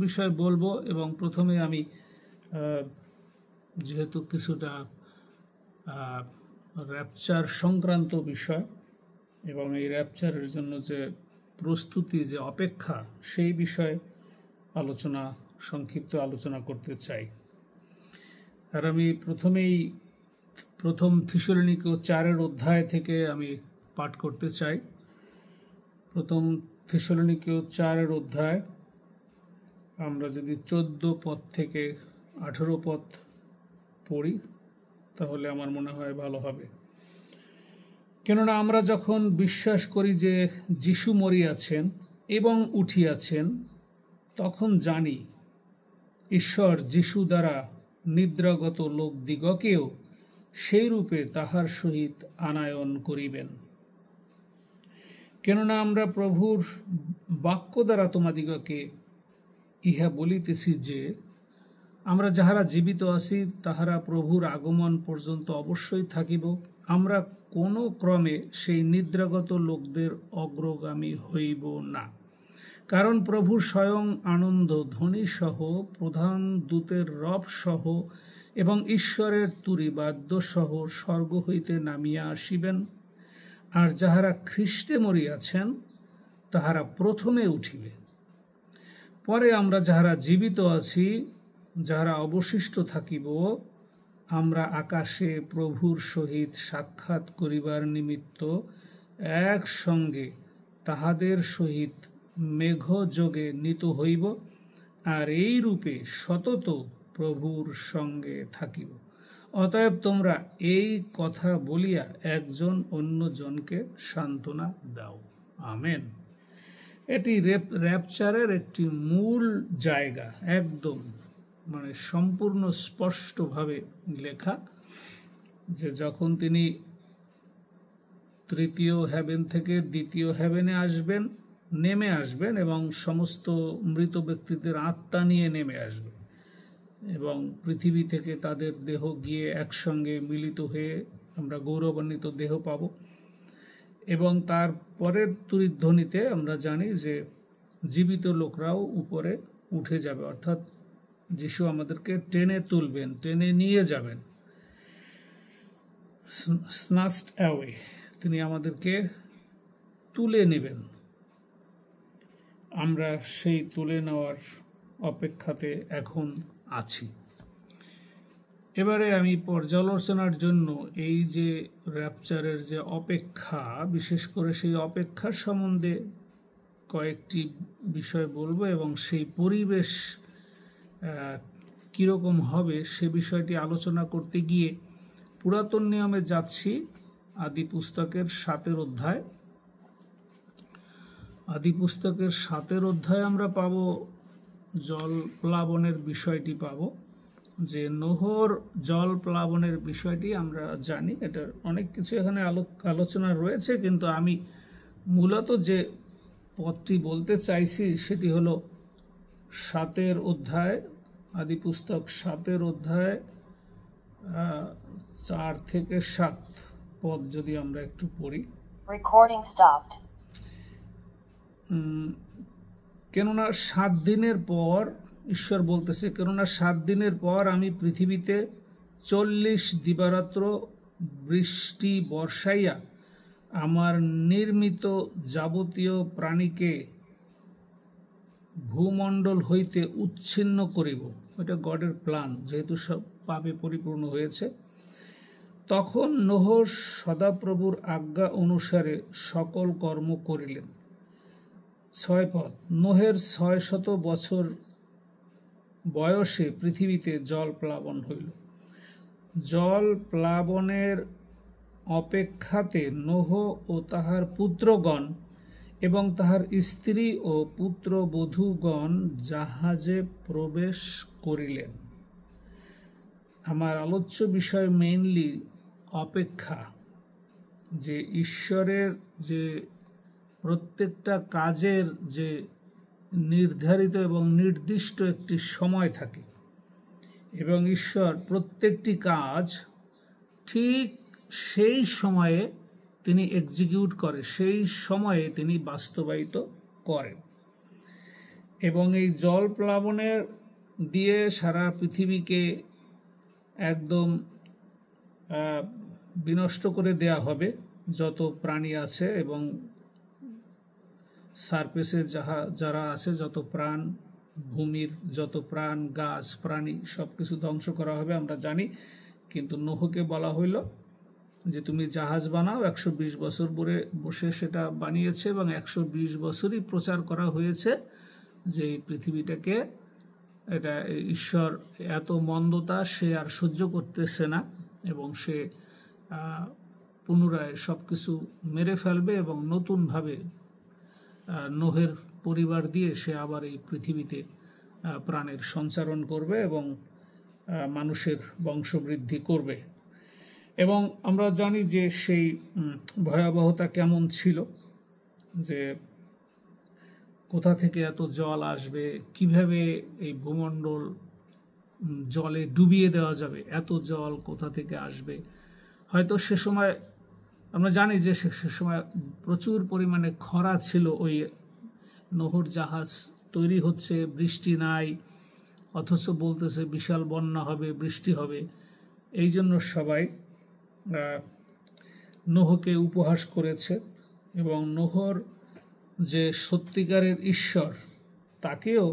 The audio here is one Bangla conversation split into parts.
বিষয় বলবো এবং প্রথমে আমি যেহেতু কিছুটা র্যাপচার সংক্রান্ত বিষয় এবং এই র্যাপচারের জন্য যে প্রস্তুতি, যে অপেক্ষা, সেই বিষয়ে সংক্ষিপ্ত আলোচনা করতে চাই। আর আমি প্রথম থিসসলুনিকে 4 অধ্যায় থেকে আমি পাঠ করতে চাই। প্রথম থিসসলুনিকে 4 অধ্যায় আমরা যদি 14 পদ থেকে 18 পদ পড়ি তাহলে আমার মনে হয় ভালো হবে। কেননা আমরা যখন বিশ্বাস করি যে যিশু মরিয়াছেন এবং উঠিয়াছেন, তখন জানি ঈশ্বর যিশু দ্বারা নিদ্রাগত লোকদিগকেও সেই রূপে তাহার সহিত আনায়ন করিবেন। কেননা আমরা প্রভুর বাক্য দ্বারা তোমাদিগকে ইহা বলিতেছি যে আমরা যাহারা জীবিত আছি তাহারা প্রভুর আগমন পর্যন্ত অবশ্যই থাকিব। আমরা কোনো ক্রমে সেই নিদ্রাগত লোকদের অগ্রগামী হইব না। কারণ প্রভু স্বয়ং আনন্দ ধ্বনি সহ, প্রধান দূতের রব সহ এবং ঈশ্বরের তুরি বাদ্য সহ স্বর্গ হইতে নামিয়া আসিবেন। আর যাহারা খ্রিস্টে মরিয়াছেন তাহারা প্রথমে উঠিবে। পরে আমরা যাহারা জীবিত আছি, যাহারা অবশিষ্ট থাকিব, আমরা আকাশে প্রভুর সহিত সাক্ষাৎ করিবার নিমিত্ত একসঙ্গে তাহাদের সহিত মেঘযোগে নীত হইব, আর এই রূপে সতত প্রভুর সঙ্গে থাকিব। অতএব তোমরা এই কথা বলিয়া একজন অন্যজনকে সান্ত্বনা দাও। আমেন। এটি র্যাপচারের একটি মূল জায়গা, একদম সম্পূর্ণ স্পষ্টভাবে লেখা, যে যখন তিনি তৃতীয় হেভেন থেকে দ্বিতীয় হেভেনে নেমে আসবেন এবং সমস্ত মৃত ব্যক্তিদের আত্মা নিয়ে নেমে আসবে এবং পৃথিবী থেকে তাদের দেহ গিয়ে একসঙ্গে মিলিত হয়ে আমরা গৌরবান্বিত দেহ পাব। এবং তার পরের তুরিধ্বনিতে আমরা জানি যে জীবিত লোকরাও উপরে উঠে যাবে, অর্থাৎ যিশু আমাদেরকে টেনে তুলবেন, টেনে নিয়ে যাবেন। স্নাচড অ্যাওয়ে, তিনি আমাদেরকে তুলে নেবেন। আমরা সেই তুলে নেওয়ার অপেক্ষাতে এখন আছি। এবারে আমি পর্যালোচনার জন্য এই যে র্যাপচারের যে অপেক্ষা, বিশেষ করে সেই অপেক্ষার সম্বন্ধে কয়েকটি বিষয় বলবো এবং সেই পরিবেশ কীরকম হবে সে বিষয়টি আলোচনা করতে গিয়ে পুরাতন নিয়মে যাচ্ছি। আদি পুস্তকের 7 অধ্যায়। আদি পুস্তকের 7 অধ্যায় আমরা পাব জল প্লাবনের বিষয়টি পাব। যে নোহর জল প্লাবনের বিষয়টি আমরা জানি, এটা অনেক কিছু এখানে আলোচনা রয়েছে, কিন্তু আমি মূলত যে পদটি বলতে চাইছি সেটি হলো 7 অধ্যায়, আদি পুস্তক 7 অধ্যায় 4 থেকে 7 পদ যদি আমরা একটু পড়ি। কেননা 7 দিনের পর ঈশ্বর বলতেছে, কেননা 7 দিনের পর আমি পৃথিবীতে 40 দিবারাত্র বৃষ্টি বর্ষাইয়া আমার নির্মিত যাবতীয় প্রাণীকে ভূমণ্ডল হইতে উচ্ছিন্ন করিব। এটা গডের প্ল্যান, যেহেতু সব পাপে পরিপূর্ণ হয়েছে। তখন নোহ সদাপ্রভুর আজ্ঞা অনুসারে সকল কর্ম করিলেন। 6 পদ। নোহের 600 বছর বয়সে পৃথিবীতে জল প্লাবন হইল। জল প্লাবনের অপেক্ষাতে নোহ ও তাহার পুত্রগণ এবং তাহার স্ত্রী ও পুত্রবধূগণ জাহাজে প্রবেশ করিলেন। আমার আলোচ্য বিষয় মেইনলি অপেক্ষা, যে ঈশ্বরের যে প্রত্যেকটা কাজের যে নির্ধারিত এবং নির্দিষ্ট একটি সময় থাকে এবং ঈশ্বর প্রত্যেকটি কাজ ঠিক সেই সময়ে তিনি এক্সিকিউট করে, সেই সময়ে তিনি বাস্তবায়িত করেন। এবং এই জল প্লাবনের দিয়ে সারা পৃথিবীকে একদম বিনষ্ট করে দেয়া হবে, যত প্রাণী আছে এবং সারফেসে যারা আছে, যত প্রাণ, ভূমির যত প্রাণ, গাছ, প্রাণী সব কিছু ধ্বংস করা হবে আমরা জানি। কিন্তু নোহকে বলা হইল যে তুমি জাহাজ বানাও। 120 বছর বসে সেটা বানিয়েছে এবং 120 বছরই প্রচার করা হয়েছে যে এই পৃথিবীটাকে, এটা ঈশ্বর এত মন্দতা সে আর সহ্য করতেছে না এবং সে পুনরায় সব কিছু মেরে ফেলবে এবং নতুনভাবে নোহের পরিবার দিয়ে সে আবার এই পৃথিবীতে প্রাণের সঞ্চারণ করবে এবং মানুষের বংশবৃদ্ধি করবে। এবং আমরা জানি যে সেই ভয়াবহতা কেমন ছিল, যে কোথা থেকে এত জল আসবে, কিভাবে এই ভূমণ্ডল জলে ডুবিয়ে দেওয়া যাবে, এত জল কোথা থেকে আসবে। হয়তো সে সময় আমরা জানি যে সে সময় প্রচুর পরিমাণে খরা ছিল, ওই নোহর জাহাজ তৈরি হচ্ছে, বৃষ্টি নাই, অথচ বলতেছে বিশাল বন্যা হবে, বৃষ্টি হবে। এই জন্য সবাই নোহকে উপহাস করেছে এবং নোহর যে সত্যিকারের ঈশ্বর তাকেও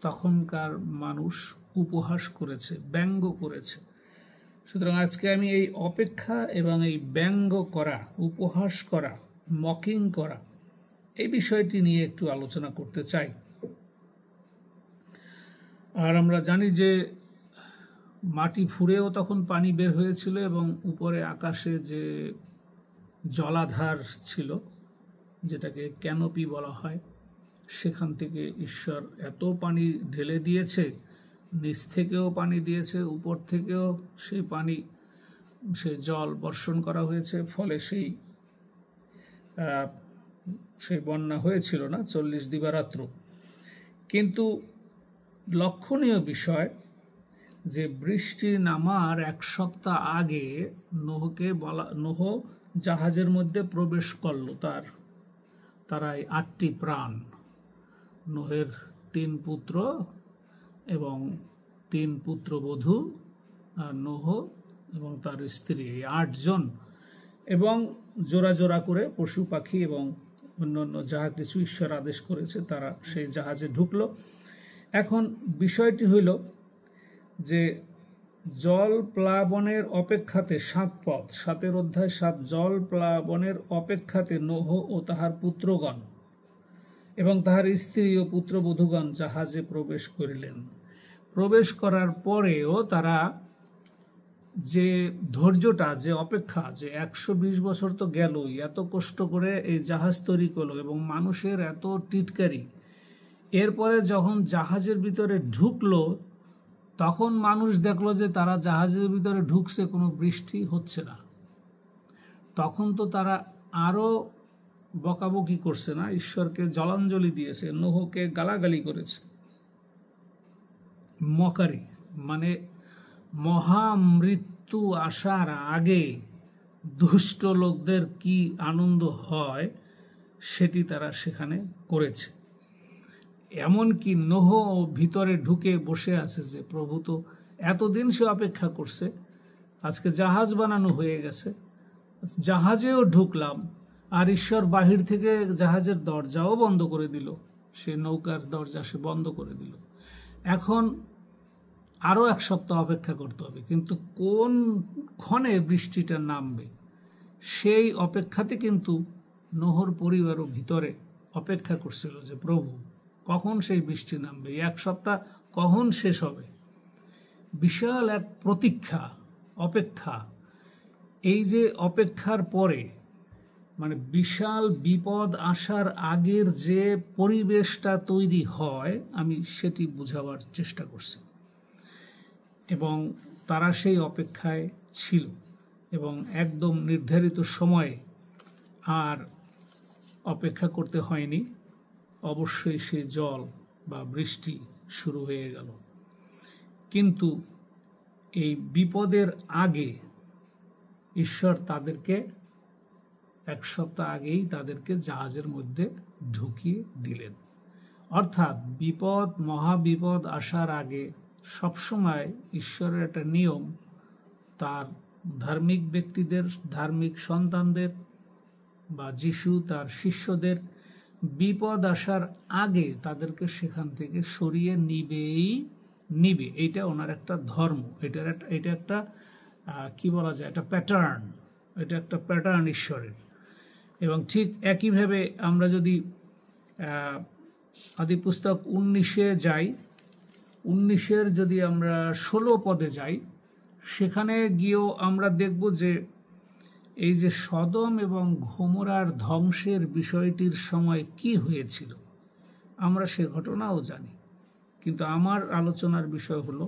তখনকার মানুষ উপহাস করেছে, ব্যঙ্গ করেছে। সুতরাং আজকে আমি এই অপেক্ষা এবং এই ব্যঙ্গ করা, উপহাস করা, মকিং করা, এই বিষয়টি নিয়ে একটু আলোচনা করতে চাই। আর আমরা জানি যে মাটি ফুঁড়েও তখন পানি বের হয়েছিল এবং উপরে আকাশে যে জলাধার ছিল, যেটাকে ক্যানোপি বলা হয়, সেখান থেকে ঈশ্বর এত পানি ঢেলে দিয়েছে, নিচ থেকেও পানি দিয়েছে, উপর থেকেও সেই পানি, সে জল বর্ষণ করা হয়েছে। ফলে সেই বন্যা হয়েছিল না 40 দিবারাত্র। কিন্তু লক্ষণীয় বিষয় যে বৃষ্টি নামার 1 সপ্তাহ আগে নোহ জাহাজের মধ্যে প্রবেশ করলো। তারাই 8টি প্রাণ, নোহের 3 পুত্র এবং 3 পুত্রবধূ, নোহ এবং তার স্ত্রী, এই 8 জন, এবং জোড়া জোড়া করে পশু পাখি এবং অন্যান্য যাহা কিছু ঈশ্বর আদেশ করেছে তারা সেই জাহাজে ঢুকলো। এখন বিষয়টি হইল যে জল প্লাবনের অপেক্ষাতে 7 পদ, 7 অধ্যায় 7, জল প্লাবনের অপেক্ষাতে নোহ ও তাহার পুত্রগণ এবং তাহার স্ত্রী ও পুত্রবধূগণ জাহাজে প্রবেশ করিলেন। প্রবেশ করার পরেও তারা যে ধৈর্যটা, যে অপেক্ষা, যে 120 বছর তো গেলই, এত কষ্ট করে এই জাহাজ তৈরি করলো এবং মানুষের এত টিটকারি, এরপরে যখন জাহাজের ভিতরে ঢুকলো তখন মানুষ দেখলো যে তারা জাহাজের ভিতরে ঢুকছে, কোনো বৃষ্টি হচ্ছে না। তখন তো তারা আরো বকাবকি করছে না, ঈশ্বরকে জলাঞ্জলি দিয়েছে, নোহকে গালাগালি করেছে। মকারি মানে মহামৃত্যু আসার আগে দুষ্ট লোকদের কি আনন্দ হয় সেটি তারা সেখানে করেছে। এমনকি নোহ ভিতরে ঢুকে বসে আছে যে প্রভু তো এতদিন সে অপেক্ষা করছে, আজকে জাহাজ বানানো হয়ে গেছে, জাহাজেও ঢুকলাম, আর ঈশ্বর বাহির থেকে জাহাজের দরজাও বন্ধ করে দিল, সে নৌকার দরজা সে বন্ধ করে দিল। এখন আরো 1 সপ্তাহ অপেক্ষা করতে হবে, কিন্তু কোন ক্ষণে বৃষ্টিটা নামবে সেই অপেক্ষাতে কিন্তু নোহর পরিবারও ভিতরে অপেক্ষা করছিল যে প্রভু কখন সেই বৃষ্টি নামবে, 1 সপ্তাহ কখন শেষ হবে। বিশাল এক প্রতীক্ষা, অপেক্ষা। এই যে অপেক্ষার পরে মানে বিশাল বিপদ আসার আগের যে পরিবেশটা তৈরি হয়, আমি সেটি বুঝাবার চেষ্টা করছি। এবং তারা সেই অপেক্ষায় ছিল এবং একদম নির্ধারিত সময়ে আর অপেক্ষা করতে হয়নি, অবশ্যই সেই জল বা বৃষ্টি শুরু হয়ে গেল। কিন্তু এই বিপদের আগে ঈশ্বর তাদেরকে 1 সপ্তাহ আগেই তাদেরকে জাহাজের মধ্যে ঢুকিয়ে দিলেন। অর্থাৎ বিপদ, মহাবিপদ আসার আগে সবসময় ঈশ্বরের একটা নিয়ম, তার ধার্মিক ব্যক্তিদের, ধার্মিক সন্তানদের বা যিশু তার শিষ্যদের বিপদ আসার আগে তাদেরকে সেখান থেকে সরিয়ে নিবে। এটা ওনার একটা ধর্ম, এটা একটা কি বলা যায়, একটা প্যাটার্ন, এটা একটা প্যাটার্ন ঈশ্বরের। এবং ঠিক একইভাবে আমরা যদি আদি পুস্তক 19-এ যাই, 19-এর যদি আমরা 16 পদে যাই, সেখানে গিয়েও আমরা দেখব যে এই যে সদম এবং গমোরার ধ্বংসের বিষয়টির সময় কি হয়েছিল, আমরা সে ঘটনাও জানি। কিন্তু আমার আলোচনার বিষয় হলো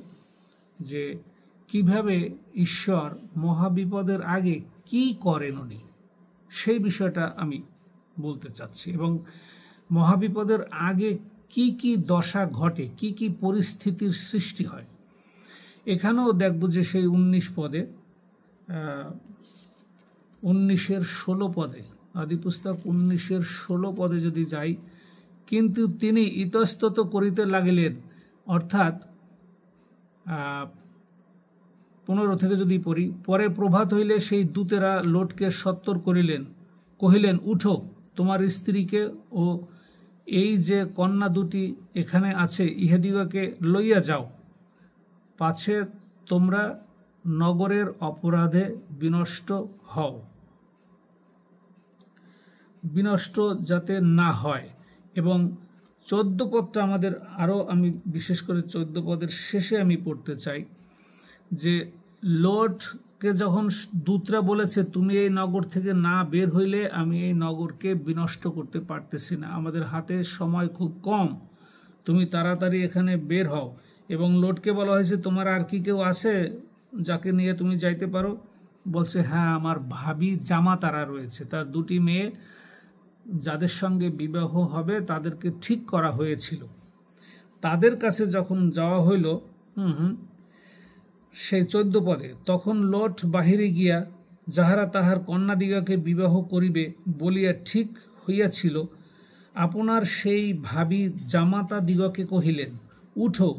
যে কিভাবে ঈশ্বর মহাবিপদের আগে কি করেন উনি, সেই বিষয়টা আমি বলতে চাচ্ছি। এবং মহাবিপদের আগে কি কি দশা ঘটে, কি কি পরিস্থিতির সৃষ্টি হয়, এখানেও দেখব যে সেই 19 পদে, 19-এর 16 পদে, আদি পুস্তক 19-এর 16 পদে যদি যাই, কিন্তু তিনি ইতস্তত করিতে লাগিলেন, অর্থাৎ 15 থেকে যদি পড়ি, পরে প্রভাত হইলে সেই দূতেরা লোটকে সত্তর কহিলেন, উঠো, তোমার স্ত্রীকে ও এই যে কন্যা দুটি এখানে আছে ইহাদিগকে লইয়া যাও, পাছে তোমরা নগরের অপরাধে বিনষ্ট হও, বিনষ্ট যাতে না হয়। এবং 14 পদটা আমাদের আরও, আমি বিশেষ করে 14 পদের শেষে আমি পড়তে চাই যে লোটকে যখন দূতরা বলেছে তুমি এই নগর থেকে না বের হইলে আমি এই নগরকে বিনষ্ট করতে পারতেছি না, আমাদের হাতে সময় খুব কম, তুমি তাড়াতাড়ি এখানে বের হও। এবং লোটকে বলা হয়েছে তোমার আর কি কেউ আছে যাকে নিয়ে তুমি যাইতে পারো? বলছে হ্যাঁ, আমার ভাবি জামাতারা রয়েছে, তার দুটি মেয়ে যাদের সঙ্গে বিবাহ হবে তাদেরকে ঠিক করা হয়েছিল, তাদের কাছে যখন যাওয়া হইল, সেই 14 পদে, তখন লোট বাহিরে গিয়া যাহারা তাহার কন্যাদিগকে বিবাহ করিবে বলিয়া ঠিক হইয়াছিল, আপনার সেই ভাবি জামাতা দিগকে কহিলেন, উঠো,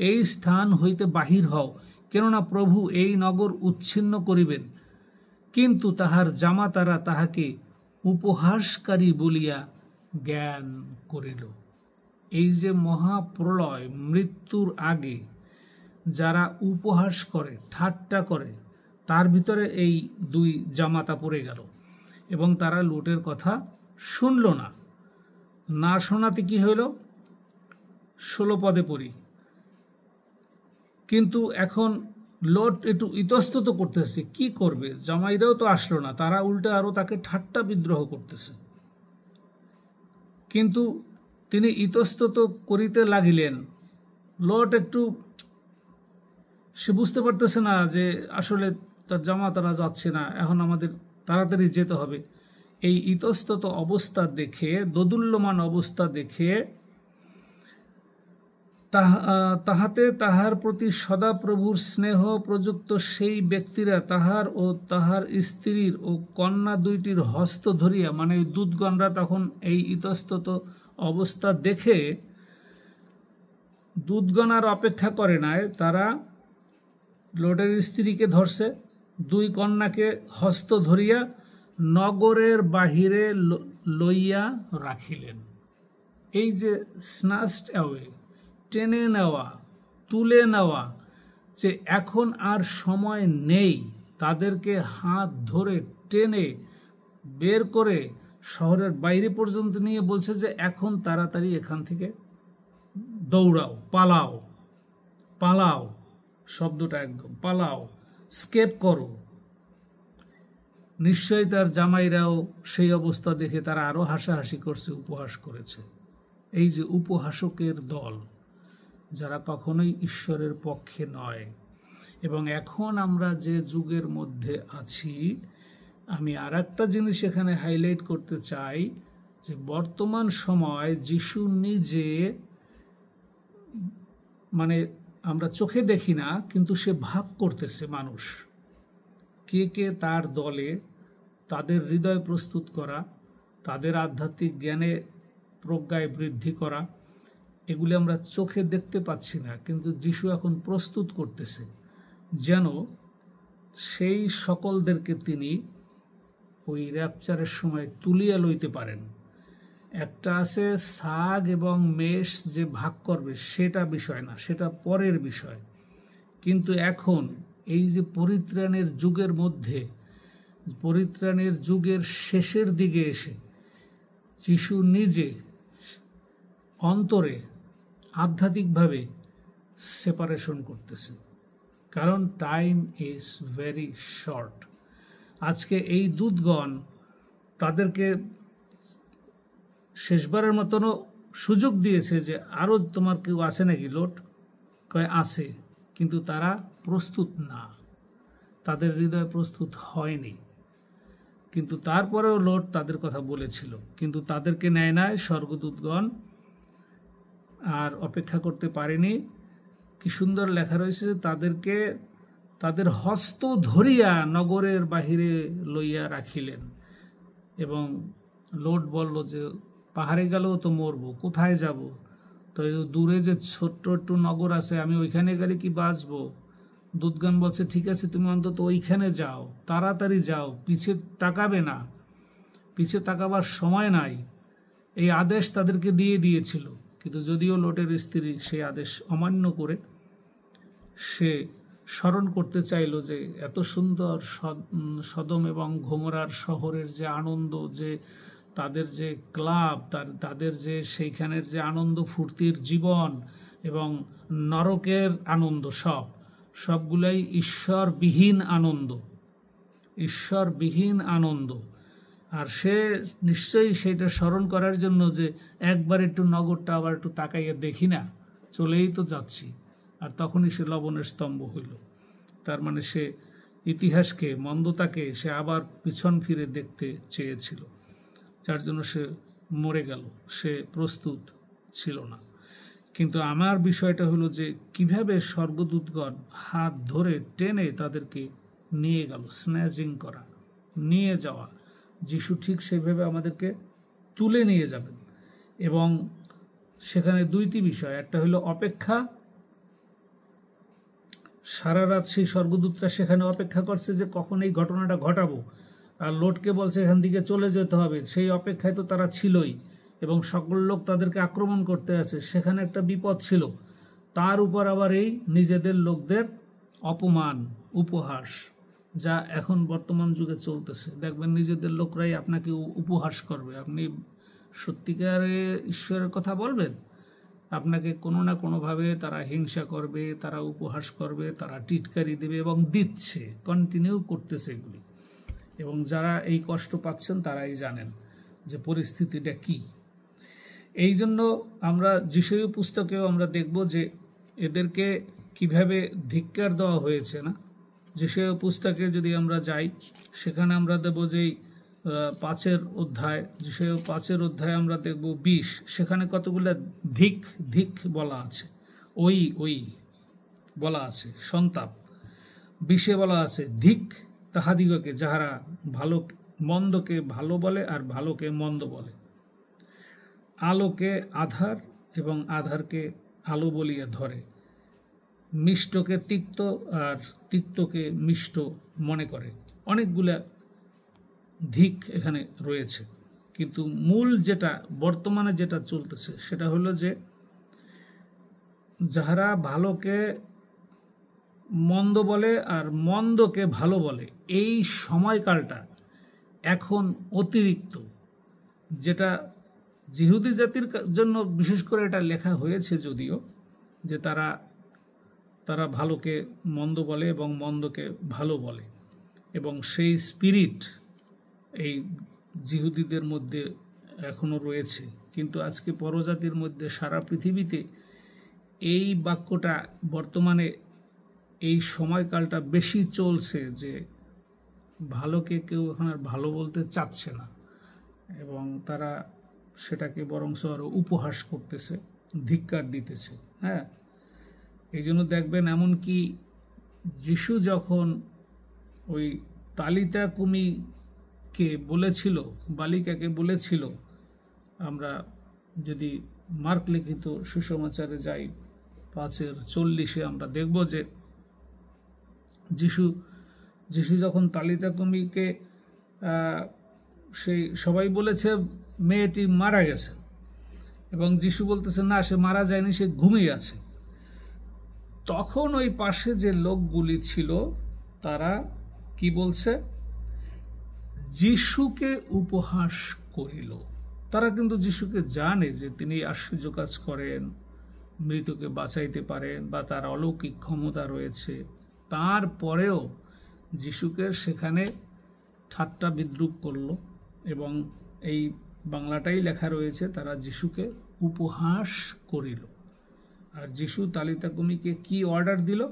এই স্থান হইতে বাহির হও, কেননা প্রভু এই নগর উচ্ছিন্ন করিবেন। কিন্তু তাহার জামাতারা তাহাকে উপহাসকারী বলিয়া জ্ঞান করিল। এই যে মহাপ্রলয়, মৃত্যুর আগে যারা উপহাস করে, ঠাট্টা করে, তার ভিতরে এই দুই জামাতা পড়ে গেল এবং তারা লোটের কথা শুনল না। না শোনাতে কি হইল? 16 পদে পড়ি, কিন্তু এখন লোট একটু ইতস্তত করতেছে, কি করবে, জামাইরাও তো আসলো না, তারা উল্টে আরো তাকে ঠাট্টা বিদ্রোহ করতেছে। কিন্তু তিনি ইতস্তত করিতে লাগিলেন। লোট একটু, সে বুঝতে পারতেছে না যে আসলে তার জামাতারা যাচ্ছে না, এখন আমাদের তাড়াতাড়ি যেতে হবে। এই ইতস্তত অবস্থা দেখে, দোদুল্যমান অবস্থা দেখে, তাহাতে তাহার প্রতি সদাপ্রভুর স্নেহ প্রযুক্ত সেই ব্যক্তিরা তাহার ও তাহার স্ত্রীর ও কন্যা দুইটির হস্ত ধরিয়া, মানে দূতগণরা তখন এই ইতস্তত অবস্থা দেখে দূতগণ আর অপেক্ষা করে নাই, তারা লোটের স্ত্রীকে ধরছে, দুই কন্যাকে হস্ত ধরিয়া নগরের বাহিরে লইয়া রাখিলেন। এই যে স্ন্যাচড অ্যাওয়ে, টেনে নেওয়া, তুলে নেওয়া, যে এখন আর সময় নেই, তাদেরকে হাত ধরে টেনে বের করে শহরের বাইরে পর্যন্ত নিয়ে বলছে যে এখন তাড়াতাড়ি এখান থেকে দৌড়াও, পালাও, পালাও, শব্দটা একদম পালাও, স্কেপ করো। নিশ্চয়ই তার জামাইরাও সেই অবস্থা দেখে তারা আরো হাসাহাসি করছে, উপহাস করেছে। এই যে উপহাসকের দল, যারা কখনোই ঈশ্বরের পক্ষে নয়। এবং এখন আমরা যে যুগের মধ্যে আছি, আমি আর একটা জিনিস এখানে হাইলাইট করতে চাই, যে বর্তমান সময় যিশু নিজে, মানে আমরা চোখে দেখি না, কিন্তু সে ভাগ করতেছে মানুষ, কে কে তার দলে, তাদের হৃদয় প্রস্তুত করা, তাদের আধ্যাত্মিক জ্ঞানে প্রজ্ঞায় বৃদ্ধি করা, এগুলি আমরা চোখে দেখতে পাচ্ছি না, কিন্তু যিশু এখন প্রস্তুত করতেছে যেন সেই সকলদেরকে তিনি ওই র্যাপচারের সময় তুলিয়া লইতে পারেন। একটা আছে সাগ এবং মেষ যে ভাগ করবে, সেটা বিষয় না, সেটা পরের বিষয়। কিন্তু এখন এই যে পরিত্রাণের যুগের মধ্যে, পরিত্রাণের যুগের শেষের দিকে এসে যিশু নিজে অন্তরে আধ্যাত্মিকভাবে সেপারেশন করতেছে, কারণ টাইম ইজ ভেরি শর্ট। আজকে এই দূতগণ তাদেরকে শেষবারের মতনও সুযোগ দিয়েছে যে আরও তোমার কেউ আছে নাকি লোট, কয় আছে, কিন্তু তারা প্রস্তুত না, তাদের হৃদয় প্রস্তুত হয়নি। কিন্তু তারপরেও লোট তাদের কথা বলেছিল, কিন্তু তাদেরকে নেয় নাই স্বর্গদূতগণ, আর অপেক্ষা করতে পারেনি। কি সুন্দর লেখা রয়েছে যে তাদেরকে তাদের হস্ত ধরিয়া নগরের বাহিরে লইয়া রাখিলেন। এবং লোট বলল যে পাহাড়ে গেলেও তো মরবো, কোথায় যাব? তো দূরে যে ছোট্ট একটু নগর আছে, আমি ওইখানে গেলে কি বাঁচবো? দূতগণ বলছে ঠিক আছে, তুমি অন্তত ওইখানে যাও, তাড়াতাড়ি যাও, পিছে তাকাবে না, পিছে তাকাবার সময় নাই। এই আদেশ তাদেরকে দিয়েছিল, কিন্তু যদিও লোটের স্ত্রী সেই আদেশ অমান্য করে সে স্মরণ করতে চাইল যে এত সুন্দর সদম এবং গমোরার শহরের যে আনন্দ, যে তাদের যে ক্লাব, তাদের যে সেইখানের যে আনন্দ ফুর্তির জীবন এবং নরকের আনন্দ, সবগুলাই ঈশ্বরবিহীন আনন্দ, ঈশ্বরবিহীন আনন্দ। আর সে নিশ্চয়ই সেটা স্মরণ করার জন্য যে একবার একটু নগরটা আবার একটু তাকাইয়া দেখি না, চলেই তো যাচ্ছি। আর তখনই সে লবণের স্তম্ভ হইল। তার মানে সে ইতিহাসকে, মন্দতাকে সে আবার পিছন ফিরে দেখতে চেয়েছিল, যার জন্য সে মরে গেল, সে প্রস্তুত ছিল না। কিন্তু আমার বিষয়টা হলো যে কিভাবে স্বর্গদূতগণ হাত ধরে টেনে তাদেরকে নিয়ে গেল, স্ন্যাচিং করা, নিয়ে যাওয়া। যিশু ঠিক সেভাবে আমাদেরকে তুলে নিয়ে যাবেন। এবং সেখানে দুইটি বিষয়, একটা হলো অপেক্ষা। সারা রাত সেই স্বর্গদূতরা সেখানে অপেক্ষা করছে যে কখন এই ঘটনাটা ঘটাবো, আর লোটকে বলছে এখান থেকে চলে যেতে হবে। সেই অপেক্ষায় তো তারা ছিলই, এবং সকল লোক তাদেরকে আক্রমণ করতে আসে, সেখানে একটা বিপদ ছিল। তার উপর আবার এই নিজেদের লোকদের অপমান, উপহাস, যা এখন বর্তমান যুগে চলতেছে। দেখবেন নিজেদের লোকরাই আপনাকে উপহাস করবে। আপনি সত্যিকারে ঈশ্বরের কথা বলবেন, আপনাকে কোনো না কোনোভাবে তারা হিংসা করবে, তারা উপহাস করবে, তারা টিটকারি দেবে, এবং দিচ্ছে, কন্টিনিউ করতেছে এগুলি। এবং যারা এই কষ্ট পাচ্ছেন তারাই জানেন যে পরিস্থিতিটা কি। এই জন্য আমরা যিশয় পুস্তকেও আমরা দেখব যে এদেরকে কিভাবে ধিক্কার দেওয়া হয়েছে না। যিশয় পুস্তকে যদি আমরা যাই, সেখানে আমরা দেব যে 5 অধ্যায়, যিশয় 5 অধ্যায় আমরা দেখব 20, সেখানে কতগুলো ধিক ধিক বলা আছে, ওই বলা আছে, সন্তাপ। 20 বলা আছে ধিক তাহাদিগকে যাহারা ভালো মন্দকে ভালো বলে আর ভালোকে মন্দ বলে, আলোকে আধার এবং আধারকে আলো বলিয়া ধরে, মিষ্টকে তিক্ত আর তিক্তকে মিষ্ট মনে করে। অনেকগুলা ধিক এখানে রয়েছে, কিন্তু মূল যেটা বর্তমানে যেটা চলতেছে সেটা হলো যে যাহারা ভালোকে মন্দ বলে আর মন্দকে ভালো বলে, এই সময়কালটা এখন অতিরিক্ত। যেটা জিহুদি জাতির জন্য বিশেষ করে এটা লেখা হয়েছে যদিও, যে তারা ভালোকে মন্দ বলে এবং মন্দকে ভালো বলে, এবং সেই স্পিরিট এই জিহুদিদের মধ্যে এখনো রয়েছে। কিন্তু আজকে পরজাতির মধ্যে সারা পৃথিবীতে এই বাক্যটা বর্তমানে এই সময়কালটা বেশি চলছে, যে ভালোকে কেউ এখন আর ভালো বলতে চাচ্ছে না, এবং তারা সেটাকে বরংস আরও উপহাস করতেছে, ধিক্কার দিতেছে। হ্যাঁ, এই জন্য দেখবেন এমনকি যিশু যখন ওই তালিতা কুমিকে বলেছিল, বালিকাকে বলেছিল, আমরা যদি মার্ক লিখিত সুসমাচারে যাই 5:40 আমরা দেখব যে যিশু যখন তালিতা কুমিকে সেই সবাই বলেছে মেয়েটি মারা গেছে, এবং যিশু বলতেছে না, সে মারা যায়নি, সে ঘুমিয়ে আছে। তখন ওই পাশে যে লোকগুলি ছিল তারা কি বলছে? যিশুকে উপহাস করিল। তারা কিন্তু যিশুকে জানে যে তিনি আশ্চর্য কাজ করেন, মৃতকে বাঁচাইতে পারেন, বা তার অলৌকিক ক্ষমতা রয়েছে। তারপরেও যিশুকে সেখানে ঠাট্টা বিদ্রূপ করল, এবং এই বাংলাটাই লেখা রয়েছে, তারা যিশুকে উপহাস করিল। আর যিশু তালিতা কুমিকে কি অর্ডার দিল?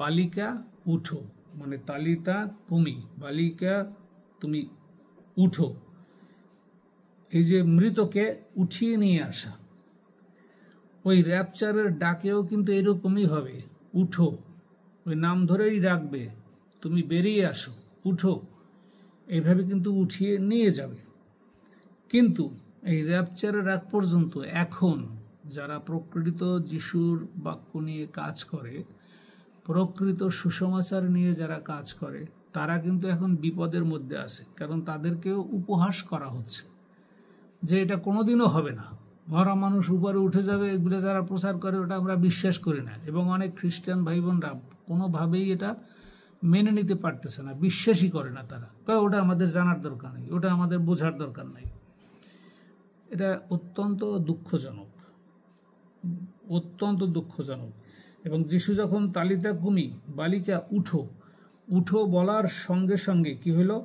বালিকা উঠো, মানে তালিতা কুমি, বালিকা তুমি উঠো। এই যে মৃতকে উঠিয়ে নিয়ে আসা, ওই র্যাপচারের ডাকেও কিন্তু এরকমই হবে, উঠো, ওই নাম ধরেই ডাকবে, তুমি বেরিয়ে আসো, উঠো, এইভাবে কিন্তু উঠিয়ে নিয়ে যাবে। কিন্তু এই র্যাপচারের আগ পর্যন্ত এখন যারা প্রকৃত যিশুর বাক্য নিয়ে কাজ করে, প্রকৃত সুসমাচার নিয়ে যারা কাজ করে, তারা কিন্তু এখন বিপদের মধ্যে আছে। কারণ তাদেরকেও উপহাস করা হচ্ছে যে এটা কোনোদিনও হবে না, মরা মানুষ উপরে উঠে যাবে, এগুলো যারা প্রচার করে ওটা আমরা বিশ্বাস করি না। এবং অনেক খ্রিস্টান ভাই বোনরা কোনোভাবেই এটা মেনে নিতে পারতেছে না, বিশ্বাসই করে না। তারা কয় ওটা আমাদের জানার দরকার নেই, ওটা আমাদের বোঝার দরকার নাই। এটা অত্যন্ত দুঃখজনক, অত্যন্ত দুঃখজনক। এবং যিশু যখন তালিতা কুমি, বালিকা উঠো, উঠো বলার সঙ্গে সঙ্গে কি হলো?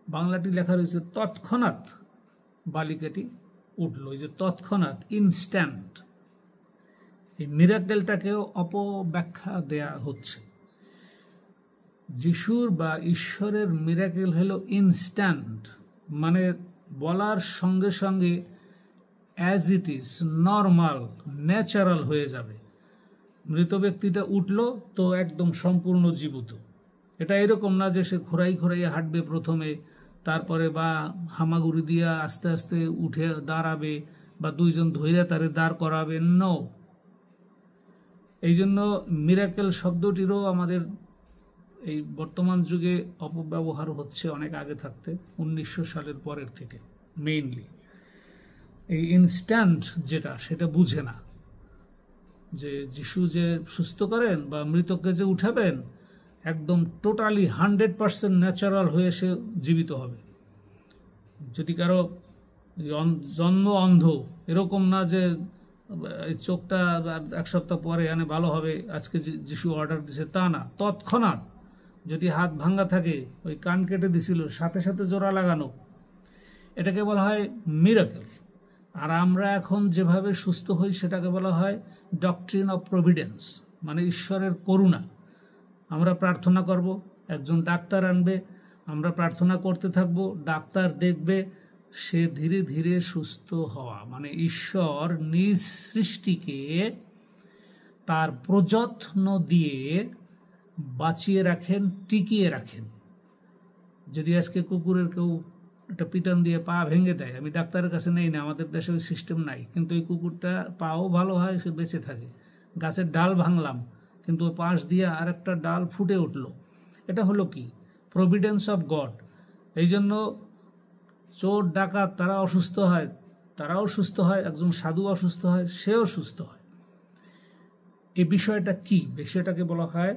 বাংলাটি লেখা রয়েছে তৎক্ষণাৎ বালিকাটি উঠল। এই যে তৎক্ষণাৎ, ইনস্ট্যান্ট, এই মিরাকেলটাকেও অপব্যাখ্যা দেয়া হচ্ছে। যিশুর বা ঈশ্বরের মিরাকেল হলো ইনস্ট্যান্ট, মানে বলার সঙ্গে সঙ্গে as it is, normal, natural হয়ে যাবে। মৃত ব্যক্তিটা উঠলো তো একদম সম্পূর্ণ জীবিত। এটা এরকম না যে সে ঘোরাই ঘোরাই হাঁটবে প্রথমে, তারপরে বা হামাগুড়ি দিয়ে আস্তে আস্তে উঠে দাঁড়াবে, বা দুইজন ধৈর্য তারে দাঁড় করাবে। নো, এই জন্য মিরাকেল শব্দটিরও আমাদের এই বর্তমান যুগে অপব্যবহার হচ্ছে অনেক আগে থাকতে, 1900 সালের পরের থেকে মেইনলি। এই ইনস্ট্যান্ট যেটা, সেটা বুঝে না যে যিশু যে সুস্থ করেন বা মৃতকে যে উঠাবেন, একদম টোটালি 100% ন্যাচারাল হয়ে সে জীবিত হবে। যদি কারো জন্ম অন্ধ, এরকম না যে চোখটা এক সপ্তাহ পরে ভালো হবে, আজকে যিশু অর্ডার দিছে, তা না। তৎক্ষণাৎ, যদি হাত ভাঙ্গা থাকে, ওই কান কেটে দিছিল, সাথে সাথে জোড়া লাগানো, এটাকে বলা হয় মিরাকেল। আর আমরা এখন যেভাবে সুস্থ হই সেটাকে বলা হয় ডক্ট্রিন অফ প্রভিডেন্স, মানে ঈশ্বরের করুণা। আমরা প্রার্থনা করব, একজন ডাক্তার আনবে, আমরা প্রার্থনা করতে থাকব, ডাক্তার দেখবে, সে ধীরে ধীরে সুস্থ হওয়া। মানে ঈশ্বর নিজ সৃষ্টিকে তার প্রযত্ন দিয়ে বাঁচিয়ে রাখেন, টিকিয়ে রাখেন। যদি আজকে কুকুরের কেউ একটা পিটন দিয়ে পা ভেঙে দেয়, আমি ডাক্তারের কাছে নেই না, আমাদের দেশে ওই সিস্টেম নাই, কিন্তু ওই কুকুরটা পাও ভালো হয়, সে বেঁচে থাকে। গাছের ডাল ভাঙলাম, কিন্তু ওই পাশ দিয়ে আর একটা ডাল ফুটে উঠল। এটা হলো কি? Providence of god. এই জন্য চোর ডাকাত তারা অসুস্থ হয়, তারাও সুস্থ হয়, একজন সাধু অসুস্থ হয়, সেও সুস্থ হয়। এই বিষয়টা কি? বিষয়টাকে বলা হয়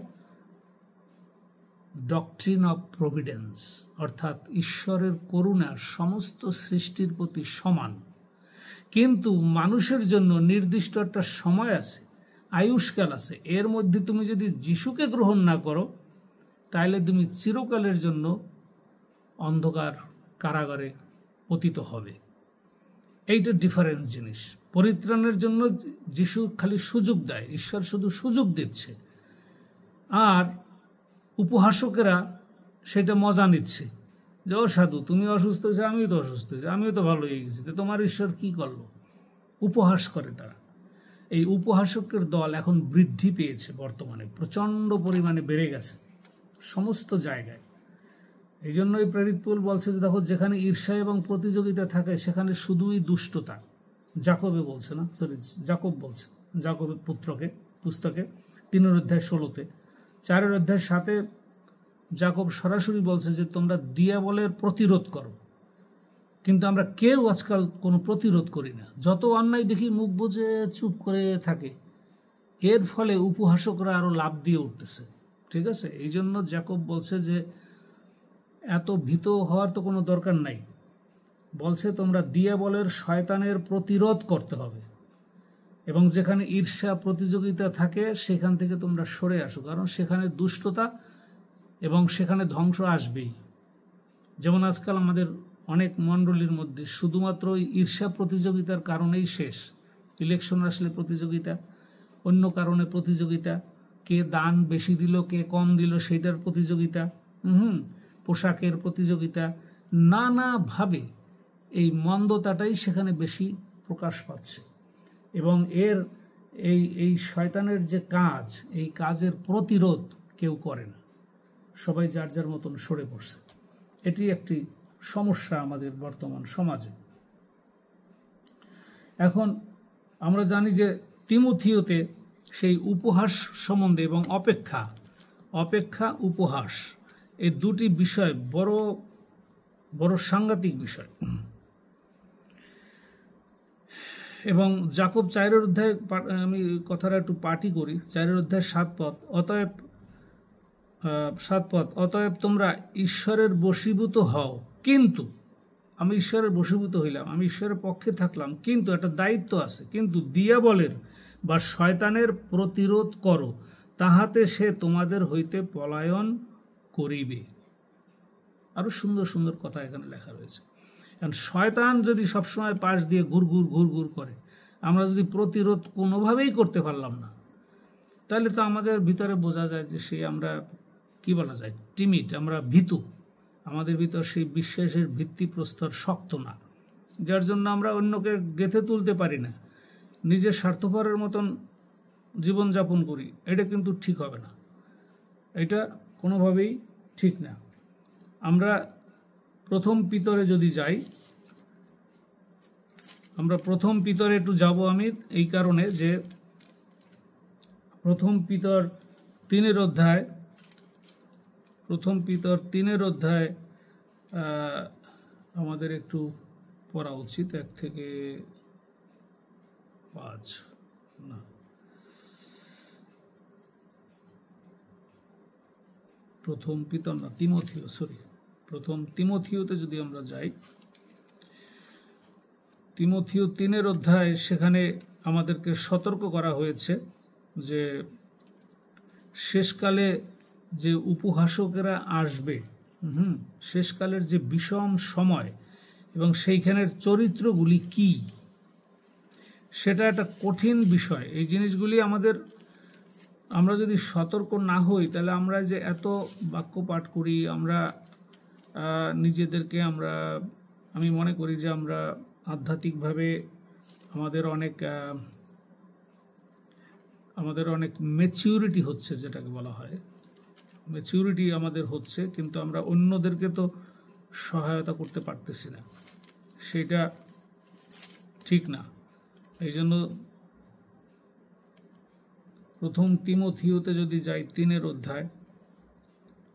ডক্ট্রিন অফ প্রভিডেন্স, অর্থাৎ ঈশ্বরের করুণা সমস্ত সৃষ্টির প্রতি সমান। কিন্তু মানুষের জন্য নির্দিষ্ট একটা সময় আছে, আয়ুষ্কাল আছে। এর মধ্যে তুমি যদি যিশুকে গ্রহণ না করো, তাহলে তুমি চিরকালের জন্য অন্ধকার কারাগারে পতিত হবে। এইটা ডিফারেন্স জিনিস। পরিত্রাণের জন্য যিশু খালি সুযোগ দেয়, ঈশ্বর শুধু সুযোগ দিচ্ছে। আর উপহাসকেরা সেটা মজা নিচ্ছে যে ও সাধু, তুমি অসুস্থ হয়েছে, আমিও তো অসুস্থ হয়েছে, আমিও তো ভালো হয়ে গেছি, তো তোমার ঈশ্বর কি করলো? উপহাস করে তারা। এই উপহাসকের দল এখন বৃদ্ধি পেয়েছে, বর্তমানে প্রচণ্ড পরিমাণে বেড়ে গেছে সমস্ত জায়গায়। এই জন্যই প্রেরিত পৌল বলছে যে দেখো, যেখানে ঈর্ষা এবং প্রতিযোগিতা থাকে সেখানে শুধুই দুষ্টতা। জাকবে বলছে না, সরি, জাকব বলছে, জাকবের পুস্তকে 3 অধ্যায় 16-তে। 4 অধ্যায় 7-এ জাকব সরাসরি বলছে যে তোমরা দিয়াবলের প্রতিরোধ করো। কিন্তু আমরা কেউ আজকাল কোনো প্রতিরোধ করি না, যত অন্যায় দেখি মুখ বুজে চুপ করে থাকে। এর ফলে উপহাসকরা আরো লাভ দিয়ে উঠতেছে। ঠিক আছে, এই জন্য জাকব বলছে যে এত ভীত হওয়ার তো কোনো দরকার নাই। বলছে তোমরা দিয়াবলের শয়তানের প্রতিরোধ করতে হবে, এবং যেখানে ঈর্ষা প্রতিযোগিতা থাকে সেখান থেকে তোমরা সরে আসো, কারণ সেখানে দুষ্টতা এবং সেখানে ধ্বংস আসবেই। যেমন আজকাল আমাদের অনেক মণ্ডলীর মধ্যে শুধুমাত্র ঈর্ষা প্রতিযোগিতার কারণেই শেষ। ইলেকশন আসলে প্রতিযোগিতা, অন্য কারণে প্রতিযোগিতা, কে দান বেশি দিল কে কম দিল সেইটার প্রতিযোগিতা, পোশাকের প্রতিযোগিতা, নানাভাবে এই মন্দতাটাই সেখানে বেশি প্রকাশ পাচ্ছে। এবং এই শয়তানের যে কাজ, এই কাজের প্রতিরোধ কেউ করে না, সবাই যার যার মতন সরে পড়ছে। এটি একটি সমস্যা আমাদের বর্তমান সমাজে। এখন আমরা জানি যে তিমোথিওতে সেই উপহাস সম্বন্ধে এবং অপেক্ষা উপহাস, এই দুটি বিষয় বড় বড় সাংঘাতিক বিষয়। এবং জাকব 4 অধ্যায়, আমি কথাটা একটু পাঠই করি, 4 অধ্যায় 7 পদ, অতএব তোমরা ঈশ্বরের বশীভূত হও। কিন্তু আমি ঈশ্বরের বশীভূত হইলাম, আমি ঈশ্বরের পক্ষে থাকলাম, কিন্তু একটা দায়িত্ব আছে, কিন্তু দিয়াবলের বা শয়তানের প্রতিরোধ করো, তাহাতে সে তোমাদের হইতে পলায়ন করিবে। আরো সুন্দর সুন্দর কথা এখানে লেখা রয়েছে। কারণ শয়তান যদি সবসময় পাশ দিয়ে ঘুরঘুর করে, আমরা যদি প্রতিরোধ কোনোভাবেই করতে পারলাম না, তাহলে তো আমাদের ভিতরে বোঝা যায় যে সে, আমরা কি বলা যায়, টিমিড, আমরা ভীতু, আমাদের ভিতর সেই বিশ্বাসের ভিত্তিপ্রস্তর শক্ত না, যার জন্য আমরা অন্যকে গেঁথে তুলতে পারি না, নিজের স্বার্থপরের মতন জীবনযাপন করি। এটা কিন্তু ঠিক হবে না, এটা কোনোভাবেই ঠিক না। আমরা প্রথম পিতরে যদি যাই, আমরা প্রথম পিতরে একটু যাব আমি এই কারণে যে প্রথম পিতর 3 অধ্যায়, আমাদের একটু পড়া উচিত 1 থেকে 5, না, প্রথম পিতর না, তিমোথিও, সরি, প্রথম তিমোথিওতে যদি আমরা যাই, তিমোথিও 3 অধ্যায়, সেখানে আমাদেরকে সতর্ক করা হয়েছে যে শেষকালে যে উপহাসকেরা আসবে, শেষকালের যে বিষম সময় এবং সেইখানের চরিত্রগুলি কি, সেটা একটা কঠিন বিষয়। এই জিনিসগুলি আমরা যদি সতর্ক না হই, তাহলে আমরা যে এত বাক্য পাঠ করি, আমরা নিজেদেরকে, আমি মনে করি যে আমরা আধ্যাত্মিকভাবে আমাদের অনেক ম্যাচিউরিটি হচ্ছে, যেটাকে বলা হয় ম্যাচিউরিটি আমাদের হচ্ছে, কিন্তু আমরা অন্যদেরকে তো সহায়তা করতে পারতেছি না, সেটা ঠিক না। এই জন্য প্রথম তিমোথিওতে যদি যাই 3 অধ্যায়,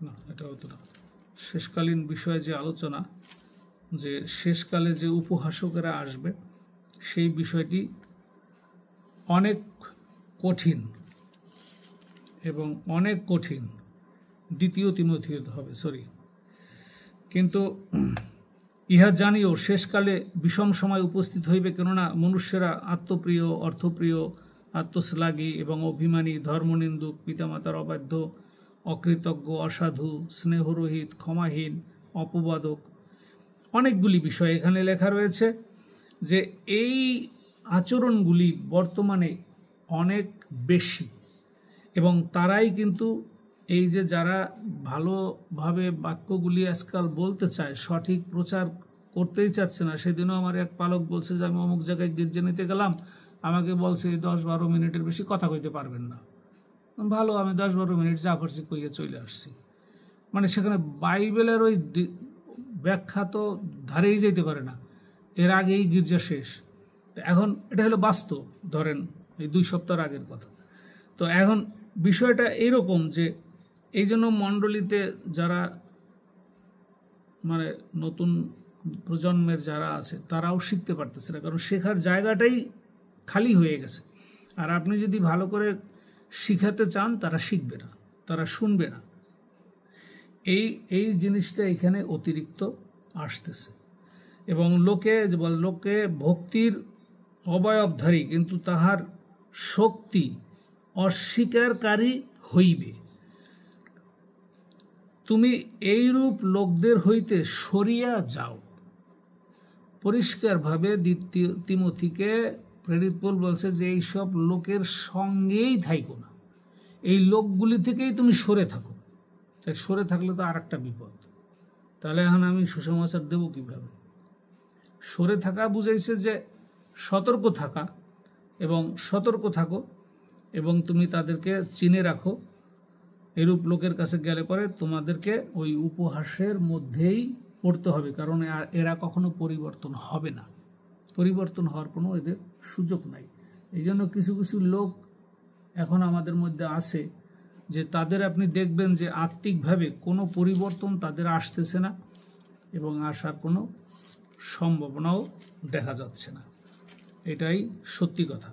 না এটা হতো না, শেষকালীন বিষয়ে যে আলোচনা, যে শেষকালে যে উপহাসকেরা আসবে, সেই বিষয়টি অনেক কঠিন এবং অনেক কঠিন। 2 তিমোথিও হবে, সরি। কিন্তু ইহা জানিও, শেষকালে বিষম সময় উপস্থিত হইবে, কেননা মনুষ্যরা আত্মপ্রিয়, অর্থপ্রিয়, আত্মশ্লাঘী এবং অভিমানী, ধর্মনিন্দুক, পিতামাতার অবাধ্য, অকৃতজ্ঞ, অসাধু, স্নেহরহিত, ক্ষমাহীন, অপবাদক, অনেকগুলি বিষয় এখানে লেখা রয়েছে। যে এই আচরণগুলি বর্তমানে অনেক বেশি, এবং তারাই কিন্তু এই যে যারা ভালোভাবে বাক্যগুলি আজকাল বলতে চায়, সঠিক প্রচার করতেই চাচ্ছে না। সেদিনও আমার এক পালক বলছে যে আমি অমুক জায়গায় গির্জা নিতে গেলাম, আমাকে বলছে 10-12 মিনিটের বেশি কথা কইতে পারবেন না। ভালো, আমি 10-12 মিনিট যা করছি কইয়ে চলে আসছি। মানে সেখানে বাইবেলের ওই ব্যাখ্যা তো ধারেই যেতে পারে না, এর আগেই গির্জা শেষ। তো এখন এটা হলো বাস্তব, ধরেন এই 2 সপ্তাহ আগের কথা। তো এখন বিষয়টা এইরকম যে এই জন্য মণ্ডলীতে যারা মানে নতুন প্রজন্মের যারা আছে তারাও শিখতে পারতেছে না, কারণ শেখার জায়গাটাই খালি হয়ে গেছে। আর আপনি যদি ভালো করে শিখাতে চান তারা শিখবে না, তারা শুনবে না। এই জিনিসটা এখানে অতিরিক্ত আসতেছে। এবং লোকে ভক্তির অবয়বধারী, কিন্তু তাহার শক্তি অস্বীকারী হইবে। তুমি এইরূপ লোকদের হইতে সরিয়া যাও। পরিষ্কারভাবে তিমোথীকে প্রেরিত পৌল বলছে যে এইসব লোকের সঙ্গেই থাইকো না, এই লোকগুলি থেকেই তুমি সরে থাকো। তাই সরে থাকলে তো আর একটা বিপদ। তাহলে এখন আমি সুসমাচার দেব কিভাবে? সরে থাকা বুঝাইছে যে সতর্ক থাকা, এবং সতর্ক থাকো এবং তুমি তাদেরকে চিনে রাখো। এরূপ লোকের কাছে গেলে পরে তোমাদেরকে ওই উপহাসের মধ্যেই পড়তে হবে, কারণ এরা কখনো পরিবর্তন হবে না, পরিবর্তন হওয়ার কোনো এদের সুযোগ নাই। এই জন্য কিছু কিছু লোক এখন আমাদের মধ্যে আছে যে তাদের আপনি দেখবেন যে আত্মিকভাবে কোনো পরিবর্তন তাদের আসতেছে না এবং আসার কোনো সম্ভাবনাও দেখা যাচ্ছে না। এটাই সত্যি কথা।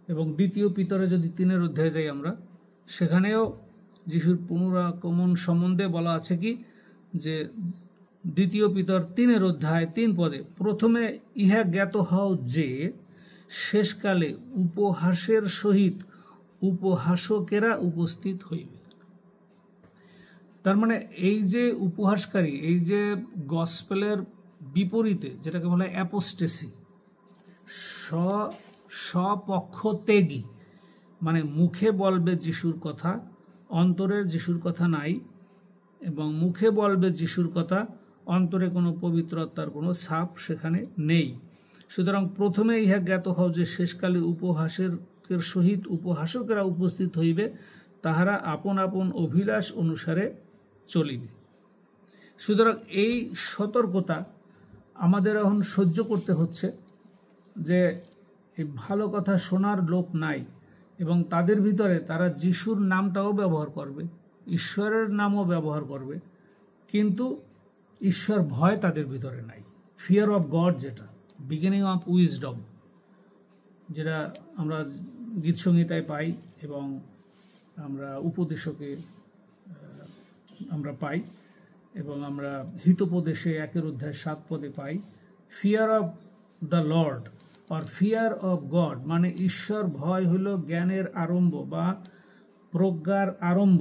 এবং 2 পিতরে যদি 3 অধ্যায়ে যাই আমরা, সেখানেও যিশুর পুনরাগমন সম্বন্ধে বলা আছে কি যে 2 পিতর 3 অধ্যায় 3 পদে, প্রথমে ইহা জ্ঞাত হও যে শেষকালে উপহাসের সহিত উপহাসকেরা উপস্থিত হইবে। তার মানে এই যে উপহাসকারী, এই যে গসপেলের বিপরীতে যেটাকে বলা হয় অ্যাপোস্টেসি, স্বপক্ষ ত্যাগী, মানে মুখে বলবে যিশুর কথা, অন্তরের যিশুর কথা নাই, এবং মুখে বলবে যিশুর কথা, অন্তরে কোনো পবিত্রতার কোনো ছাপ সেখানে নেই। সুতরাং প্রথমে ইহা জ্ঞাত হও যে শেষকালে উপহাসের সহিত উপহাসকেরা উপস্থিত হইবে, তাহারা আপন আপন অভিলাষ অনুসারে চলিবে। সুতরাং এই সতর্কতা আমাদের এখন সহ্য করতে হচ্ছে যে এই ভালো কথা শোনার লোক নাই, এবং তাদের ভিতরে তারা যিশুর নামটাও ব্যবহার করবে, ঈশ্বরের নামও ব্যবহার করবে, কিন্তু ঈশ্বর ভয় তাদের ভিতরে নাই। ফিয়ার অফ গড, যেটা বিগিনিং অফ উইজডম, যেটা আমরা গীত সংহিতায় পাই এবং আমরা উপদেশকে আমরা পাই, এবং আমরা হিতোপদেশে 1 অধ্যায় 7 পদে পাই। Fear of the Lord or fear of God, মানে ঈশ্বর ভয় হলো জ্ঞানের আরম্ভ বা প্রজ্ঞার আরম্ভ।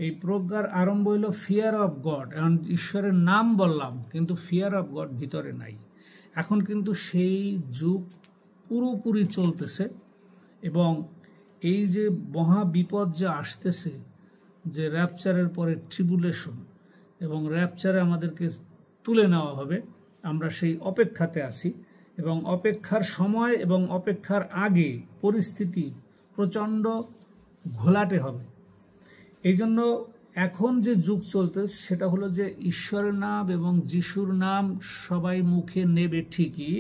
এই প্রজ্ঞার আরম্ভ হলো ফিয়ার অফ গড। এখন ঈশ্বরের নাম বললাম, কিন্তু ফিয়ার অফ গড ভিতরে নাই। এখন কিন্তু সেই যুগ পুরোপুরি চলতেছে, এবং এই যে মহা বিপদ যে আসতেছে, যে র্যাপচারের পরে ট্রিবুলেশন, এবং র্যাপচারে আমাদেরকে তুলে নেওয়া হবে, আমরা সেই অপেক্ষাতে আছি। এবং অপেক্ষার সময় এবং অপেক্ষার আগে পরিস্থিতি প্রচণ্ড ঘোলাটে হবে। এই জন্য এখন যে যুগ চলতেছে সেটা হলো যে ঈশ্বরের নাম এবং যিশুর নাম সবাই মুখে নেবে ঠিকই,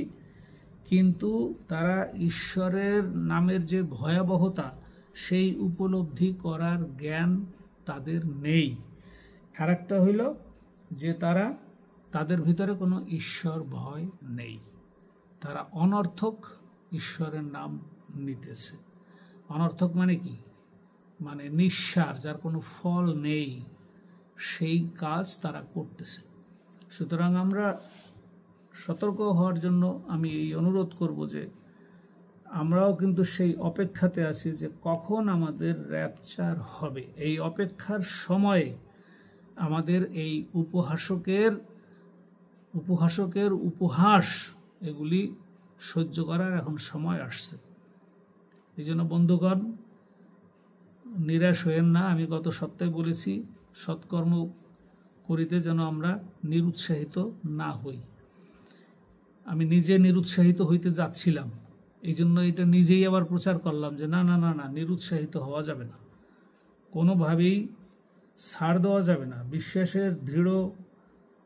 কিন্তু তারা ঈশ্বরের নামের যে ভয়াবহতা সেই উপলব্ধি করার জ্ঞান তাদের নেই। আর একটা হইল যে তাদের ভিতরে কোনো ঈশ্বর ভয় নেই, তারা অনর্থক ঈশ্বরের নাম নিতেছে। অনর্থক মানে কি? মানে নিঃসার, যার কোনো ফল নেই, সেই কাজ তারা করতেছে। সুতরাং আমরা সতর্ক হওয়ার জন্য আমি এই অনুরোধ করব যে আমরাও কিন্তু সেই অপেক্ষাতে আছি যে কখন আমাদের র্যাপচার হবে। এই অপেক্ষার সময়ে আমাদের এই উপহাসকের উপহাস এগুলি সহ্য করার এখন সময় আসছে। এই জন্য বন্ধুগণ, নিরাশ হয়েন না। আমি গত সপ্তাহে বলেছি সৎকর্ম করিতে যেন আমরা নিরুৎসাহিত না হই। আমি নিজে নিরুৎসাহিত হইতে যাচ্ছিলাম, এই জন্য এটা নিজেই আবার প্রচার করলাম যে না না না না, নিরুৎসাহিত হওয়া যাবে না, কোনোভাবেই ছাড় দেওয়া যাবে না। বিশ্বাসের দৃঢ়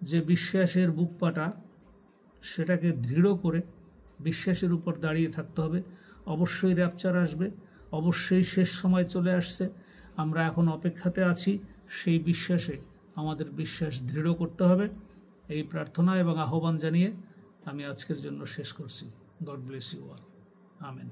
যে বিশ্বাসের বুকপাটা, সেটাকে দৃঢ় করে বিশ্বাসের উপর দাঁড়িয়ে থাকতে হবে। অবশ্যই র্যাপচার আসবে, অবশ্যই শেষ সময় চলে আসছে। আমরা এখন অপেক্ষাতে আছি, সেই বিশ্বাসে আমাদের বিশ্বাস দৃঢ় করতে হবে। এই প্রার্থনা এবং আহ্বান জানিয়ে আমি আজকের জন্য শেষ করছি। God bless you all. Amen.